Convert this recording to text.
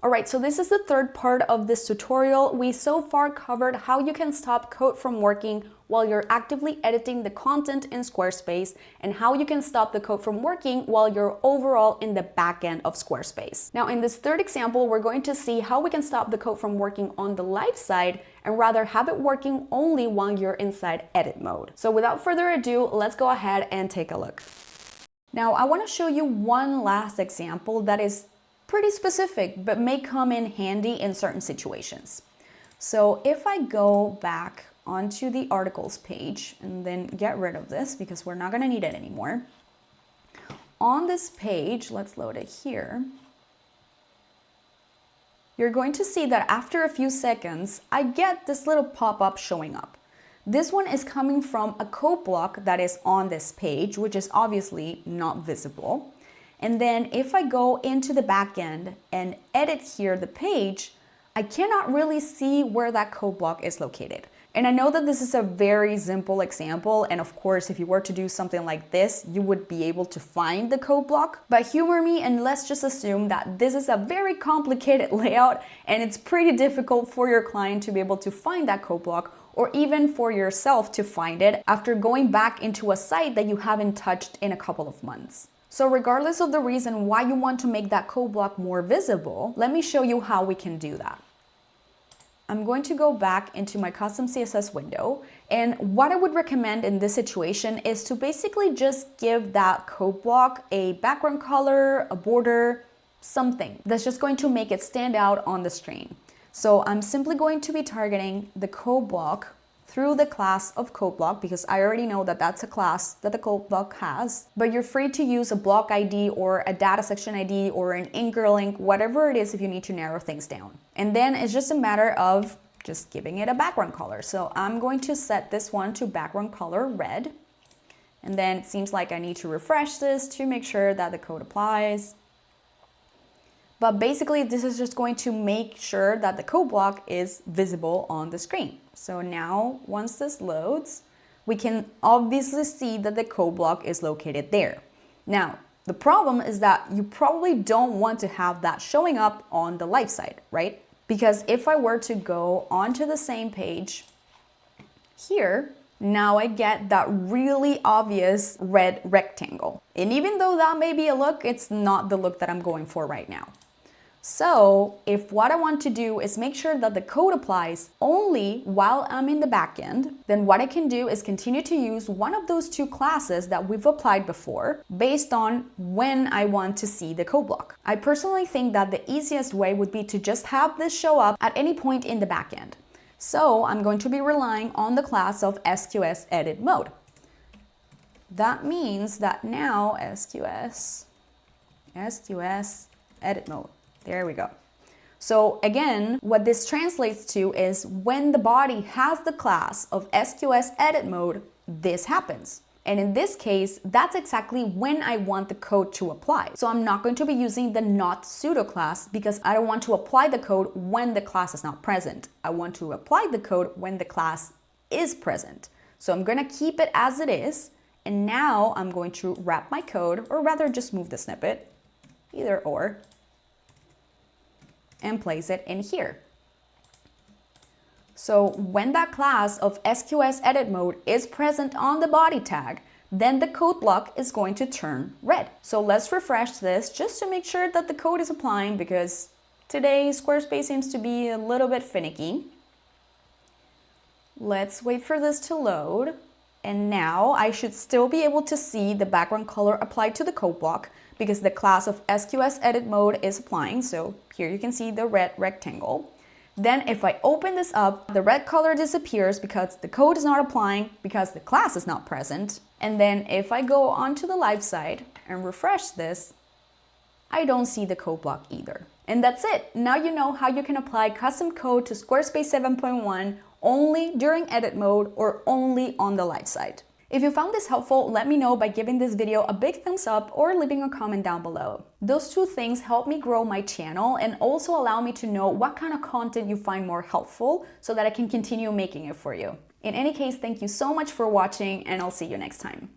Alright, so this is the third part of this tutorial. We so far covered how you can stop code from working while you're actively editing the content in Squarespace and how you can stop the code from working while you're overall in the back end of Squarespace. Now in this third example, we're going to see how we can stop the code from working on the live side and rather have it working only while you're inside edit mode. So without further ado, let's go ahead and take a look. Now I want to show you one last example that is pretty specific, but may come in handy in certain situations. So if I go back onto the articles page and then get rid of this because we're not going to need it anymore. On this page, let's load it here. You're going to see that after a few seconds, I get this little pop-up showing up. This one is coming from a code block that is on this page, which is obviously not visible. And then if I go into the backend and edit here the page, I cannot really see where that code block is located. And I know that this is a very simple example. And of course, if you were to do something like this, you would be able to find the code block. But humor me and let's just assume that this is a very complicated layout and it's pretty difficult for your client to be able to find that code block or even for yourself to find it after going back into a site that you haven't touched in a couple of months. So regardless of the reason why you want to make that code block more visible, let me show you how we can do that. I'm going to go back into my custom CSS window, and what I would recommend in this situation is to basically just give that code block a background color, a border, something that's just going to make it stand out on the screen. So I'm simply going to be targeting the code block through the class of code block because I already know that that's a class that the code block has, but you're free to use a block ID or a data section ID or an anchor link, whatever it is if you need to narrow things down. And then it's just a matter of just giving it a background color. So I'm going to set this one to background color red. And then it seems like I need to refresh this to make sure that the code applies. But basically, this is just going to make sure that the code block is visible on the screen. So now, once this loads, we can obviously see that the code block is located there. Now, the problem is that you probably don't want to have that showing up on the live side, right? Because if I were to go onto the same page here, now I get that really obvious red rectangle. And even though that may be a look, it's not the look that I'm going for right now. So if what I want to do is make sure that the code applies only while I'm in the backend, then what I can do is continue to use one of those two classes that we've applied before based on when I want to see the code block. I personally think that the easiest way would be to just have this show up at any point in the backend. So I'm going to be relying on the class of sqs-edit-mode. That means that now sqs-edit-mode. There we go. So again, what this translates to is when the body has the class of sqs-edit-mode, this happens. And in this case, that's exactly when I want the code to apply. So I'm not going to be using the not pseudo class because I don't want to apply the code when the class is not present. I want to apply the code when the class is present. So I'm going to keep it as it is. And now I'm going to wrap my code, or rather just move the snippet, either or, and place it in here. So when that class of sqs-edit-mode is present on the body tag, then the code block is going to turn red. So let's refresh this just to make sure that the code is applying because today Squarespace seems to be a little bit finicky. Let's wait for this to load. And now I should still be able to see the background color applied to the code block because the class of sqs-edit-mode is applying. So here you can see the red rectangle. Then if I open this up, the red color disappears because the code is not applying because the class is not present. And then if I go onto the live side and refresh this, I don't see the code block either. And that's it. Now you know how you can apply custom code to Squarespace 7.1 only during edit mode or only on the live side. If you found this helpful, let me know by giving this video a big thumbs up or leaving a comment down below. Those two things help me grow my channel and also allow me to know what kind of content you find more helpful so that I can continue making it for you. In any case, thank you so much for watching and I'll see you next time.